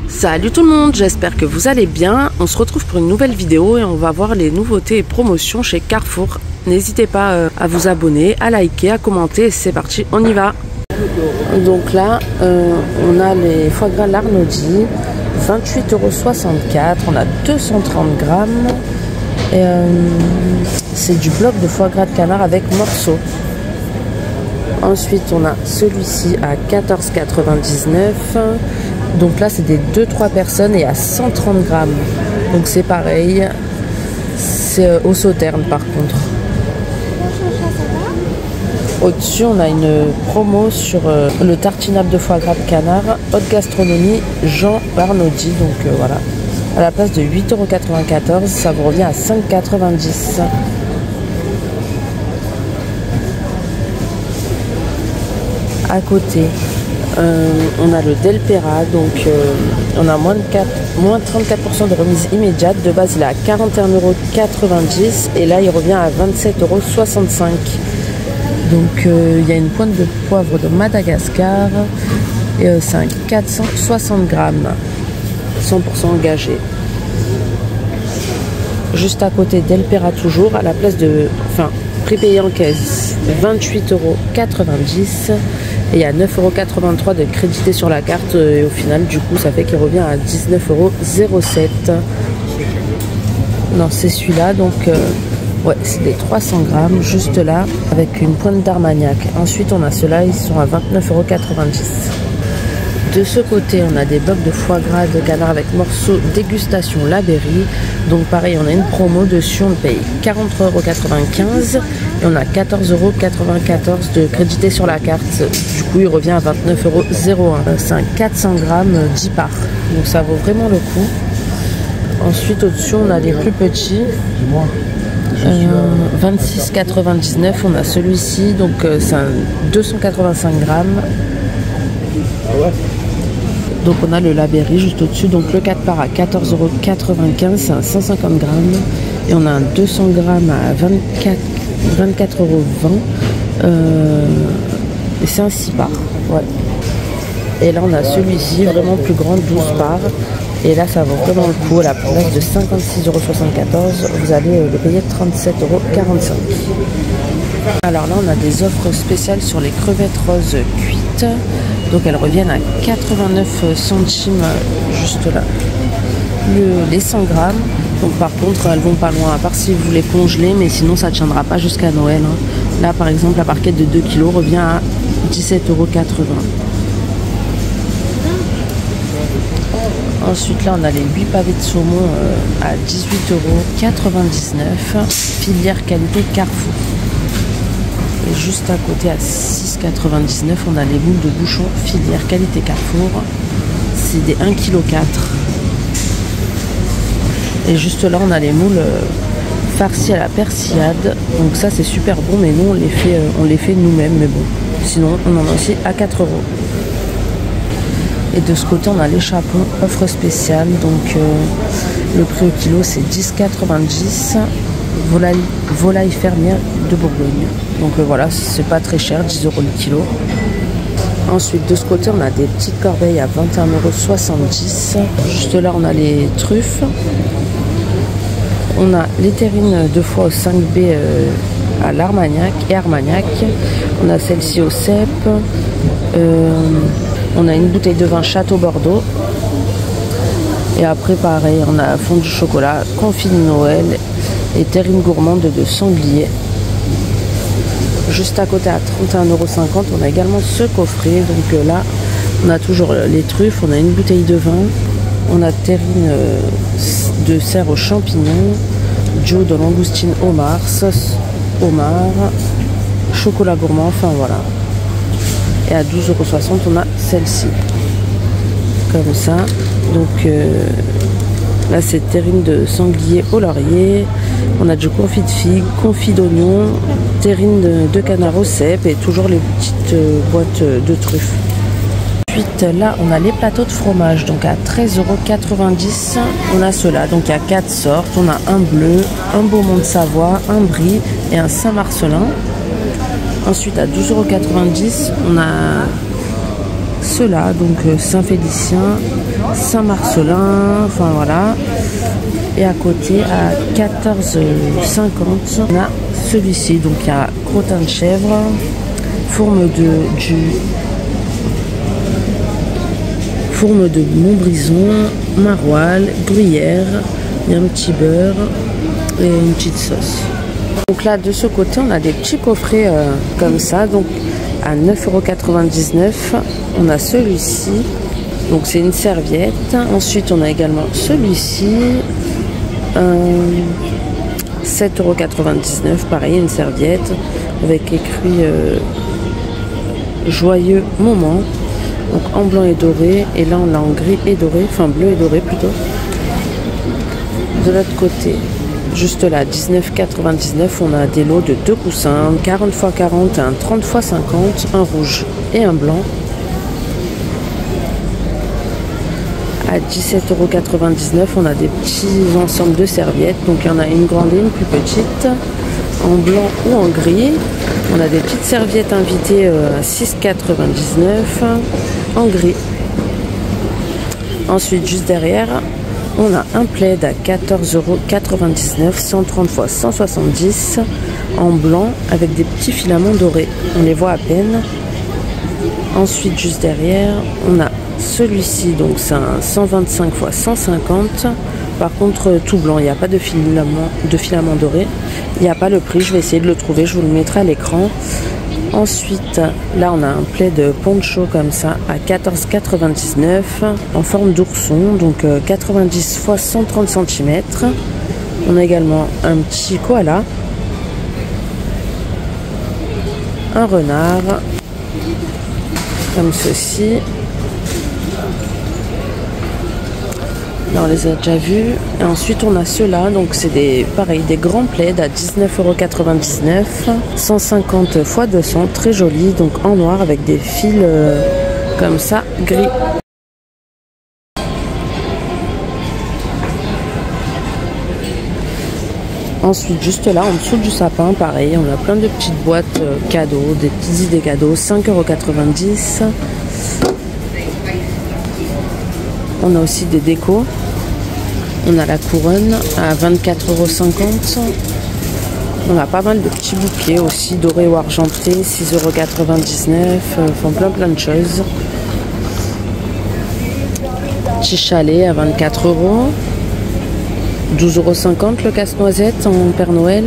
Salut tout le monde, j'espère que vous allez bien. On se retrouve pour une nouvelle vidéo et on va voir les nouveautés et promotions chez Carrefour. N'hésitez pas à vous abonner, à liker, à commenter. C'est parti, on y va. Donc là, on a les foie gras Larnaudie, 28,64 €. On a 230 grammes. C'est du bloc de foie gras de canard avec morceaux. Ensuite, on a celui-ci à 14,99 €. Donc là, c'est des 2-3 personnes et à 130 grammes. Donc c'est pareil. C'est au sauterne par contre. Au-dessus, on a une promo sur le tartinable de foie gras de canard, haute gastronomie, Jean Larnaudie. Donc voilà. À la place de 8,94 €, ça vous revient à 5,90 €. À côté, on a le Del Pera, donc on a moins 34% de remise immédiate. De base, il est à 41,90 € et là, il revient à 27,65 €. Donc, il y a une pointe de poivre de Madagascar et c'est un 460 grammes, 100% engagé. Juste à côté, Del Pera toujours, à la place de, prix payé en caisse, 28,90 € et il y a 9,83 € de crédité sur la carte et au final du coup ça fait qu'il revient à 19,07 €. Non, c'est celui-là, donc ouais, c'est des 300 grammes juste là avec une pointe d'Armagnac. Ensuite on a ceux-là, ils sont à 29,90 €. De ce côté, on a des blocs de foie gras de canard avec morceaux dégustation Laberry. Donc pareil, on a une promo dessus, on paye 43,95 € et on a 14,94 € de crédité sur la carte. Du coup, il revient à 29,01 €. C'est un 400 grammes 10 parts. Donc ça vaut vraiment le coup. Ensuite, au-dessus, on a les plus petits. 26,99 €. On a celui-ci, donc c'est un 285 grammes. Donc on a le Laberry juste au-dessus, donc le 4 parts à 14,95 €, c'est un 150 grammes. Et on a un 200 grammes à 24,20 € et c'est un 6 parts. Ouais. Et là on a celui-ci, vraiment plus grand, 12 parts. Et là ça vaut vraiment le coup, à la place de 56,74 €, vous allez le payer 37,45 €. Alors là on a des offres spéciales sur les crevettes roses cuites. Donc elles reviennent à 89 centimes juste là. Les 100 grammes. Donc par contre elles vont pas loin, à part si vous les congelez, mais sinon ça ne tiendra pas jusqu'à Noël. Là par exemple la barquette de 2 kg revient à 17,80 €. Ensuite là on a les 8 pavés de saumon à 18,99 €. Filière qualité Carrefour. Et juste à côté à 6,99 €, on a les moules de bouchon filière qualité Carrefour. C'est des 1,4 kg. Et juste là, on a les moules farcis à la persillade. Donc ça, c'est super bon, mais nous, on les fait nous-mêmes. Mais bon, sinon, on en a aussi à 4 €. Et de ce côté, on a les chapons, offre spéciale. Donc le prix au kilo, c'est 10,90 €. Volaille fermière de Bourgogne. Donc voilà, c'est pas très cher, 10 € le kilo. Ensuite, de ce côté, on a des petites corbeilles à 21,70 €. Juste là, on a les truffes. On a les terrines de foie au 5B à l'Armagnac et Armagnac. On a celle-ci au cèpe. On a une bouteille de vin Château Bordeaux. Et après, pareil, on a fondu chocolat, confit de Noël et terrine gourmande de sanglier. Juste à côté à 31,50 €, on a également ce coffret. Donc là, on a toujours les truffes, on a une bouteille de vin, on a terrine de cerf aux champignons, Joe de langoustine homard, sauce homard, chocolat gourmand, enfin voilà. Et à 12,60 € on a celle-ci. Comme ça. Donc là c'est terrine de sanglier au laurier. On a du confit de figue, confit d'oignon, terrine de canard au cèpe et toujours les petites boîtes de truffes. Ensuite là on a les plateaux de fromage, donc à 13,90 € on a ceux-là. Donc il y a 4 sortes, on a un bleu, un Beaumont de Savoie, un brie et un Saint-Marcelin. Ensuite à 12,90 € on a ceux-là, donc Saint-Félicien, Saint-Marcelin, enfin voilà. Et à côté, à 14,50, on a celui-ci. Donc il y a crottin de chèvre, fourme de Montbrison, maroilles, gruyère, il y a un petit beurre et une petite sauce. Donc là, de ce côté, on a des petits coffrets comme ça. Donc à 9,99 €, on a celui-ci. Donc c'est une serviette. Ensuite, on a également celui-ci. 7,99 €, pareil, une serviette avec écrit joyeux moment. Donc en blanc et doré, et là on l'a en gris et doré, enfin bleu et doré plutôt. De l'autre côté, juste là, 19,99 €, on a des lots de 2 coussins, 40 x 40, un 30 x 50, un rouge et un blanc. À 17,99 €, on a des petits ensembles de serviettes. Donc il y en a une grande et une plus petite, en blanc ou en gris. On a des petites serviettes invitées à 6,99 € en gris. Ensuite, juste derrière, on a un plaid à 14,99 €, 130 x 170 en blanc avec des petits filaments dorés. On les voit à peine. Ensuite, juste derrière, on a celui-ci, donc c'est un 125 x 150. Par contre, tout blanc, il n'y a pas de filament doré. Il n'y a pas le prix, je vais essayer de le trouver, je vous le mettrai à l'écran. Ensuite, là on a un plaid poncho comme ça à 14,99 € en forme d'ourson, donc 90 x 130 cm. On a également un petit koala, un renard comme ceci. Là, on les a déjà vus. Et ensuite, on a ceux-là. Donc, c'est des grands plaids à 19,99 €. 150 x 200, très jolis. Donc, en noir avec des fils comme ça, gris. Ensuite, juste là, en dessous du sapin, pareil, on a plein de petites boîtes cadeaux, des petites idées cadeaux, 5,90 €. On a aussi des décos. On a la couronne à 24,50 €. On a pas mal de petits bouquets aussi, dorés ou argentés, 6,99 €. Enfin, plein de choses. Petit chalet à 24 €. 12,50 € le casse-noisette en Père Noël.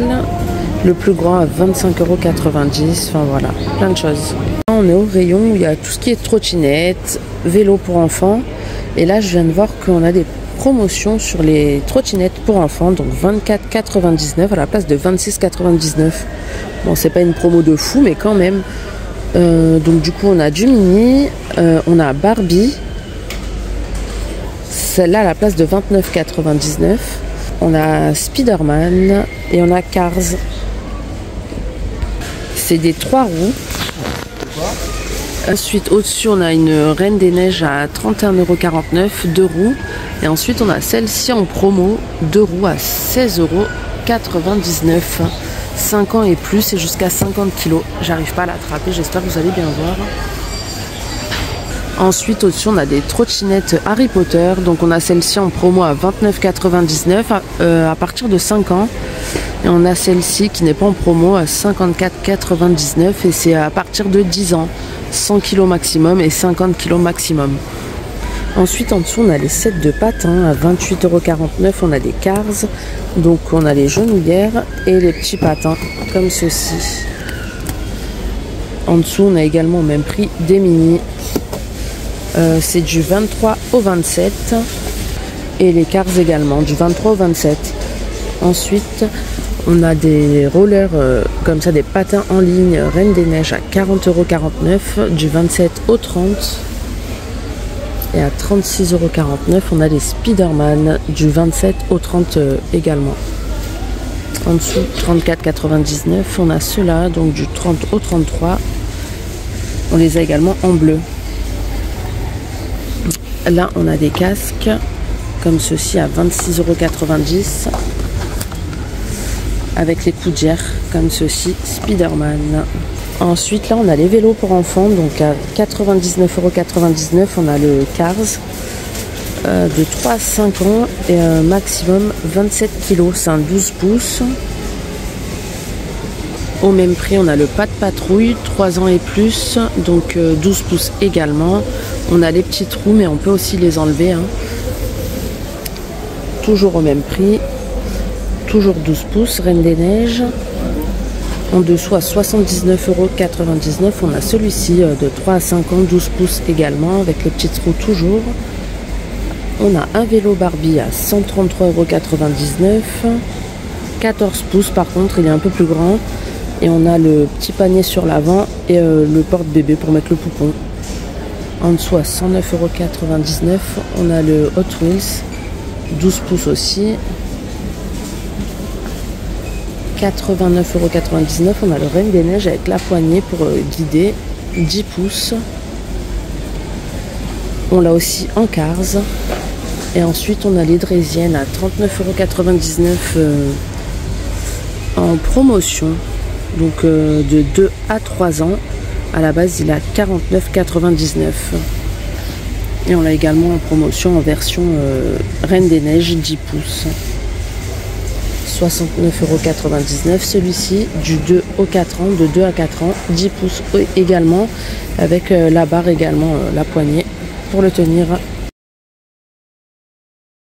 Le plus grand à 25,90 €. Enfin voilà, plein de choses. On est au rayon où il y a tout ce qui est trottinette, vélo pour enfants. Et là, je viens de voir qu'on a des promotions sur les trottinettes pour enfants. Donc 24,99 € à la place de 26,99 €. Bon, c'est pas une promo de fou, mais quand même. Donc du coup, on a du mini. On a Barbie. Celle-là à la place de 29,99 €. On a Spider-Man et on a Cars. C'est des 3 roues. Ensuite, au-dessus, on a une Reine des Neiges à 31,49 €, 2 roues. Et ensuite, on a celle-ci en promo, 2 roues à 16,99 €. 5 ans et plus et jusqu'à 50 kg. J'arrive pas à l'attraper, j'espère que vous allez bien voir. Ensuite, au-dessus, on a des trottinettes Harry Potter. Donc, on a celle-ci en promo à 29,99 € à partir de 5 ans. Et on a celle-ci qui n'est pas en promo à 54,99 € et c'est à partir de 10 ans. 100 kg maximum et 50 kg maximum. Ensuite, en dessous, on a les sets de patins à 28,49 €. On a des Cars. Donc, on a les genouillères et les petits patins comme ceci. En dessous, on a également au même prix des mini. C'est du 23 au 27 et les Cars également du 23 au 27. Ensuite, on a des rollers comme ça, des patins en ligne Reine des Neiges à 40,49 € du 27 au 30. Et à 36,49 €, on a les Spider-Man du 27 au 30 également. En dessous, 34,99 €, on a ceux-là, donc du 30 au 33. On les a également en bleu. Là, on a des casques comme ceci à 26,90 € avec les coudières comme ceci, Spider-Man. Ensuite, là, on a les vélos pour enfants. Donc à 99,99 €, on a le Cars de 3 à 5 ans et maximum 27 kg. C'est un 12 pouces. Au même prix, on a le pas de patrouille, 3 ans et plus, donc 12 pouces également. On a les petits trous, mais on peut aussi les enlever. Hein. Toujours au même prix. Toujours 12 pouces, Reine des Neiges. En dessous à 79,99 €. On a celui-ci de 3 à 5 ans, 12 pouces également, avec les petits trous toujours. On a un vélo Barbie à 133,99 €. 14 pouces par contre, il est un peu plus grand. Et on a le petit panier sur l'avant et le porte-bébé pour mettre le poupon. En dessous à 109,99 €. On a le Hot Wheels, 12 pouces aussi. 89,99 €. On a le Reine des Neiges avec la poignée pour guider, 10 pouces. On l'a aussi en Cars. Et ensuite, on a l'hydrésienne à 39,99 € en promotion. Donc de 2 à 3 ans. À la base, il est à 49,99 €. Et on l'a également en promotion en version Reine des Neiges, 10 pouces. 69,99 €. Celui-ci, du 2 au 4 ans, de 2 à 4 ans, 10 pouces également, avec la barre également, la poignée, pour le tenir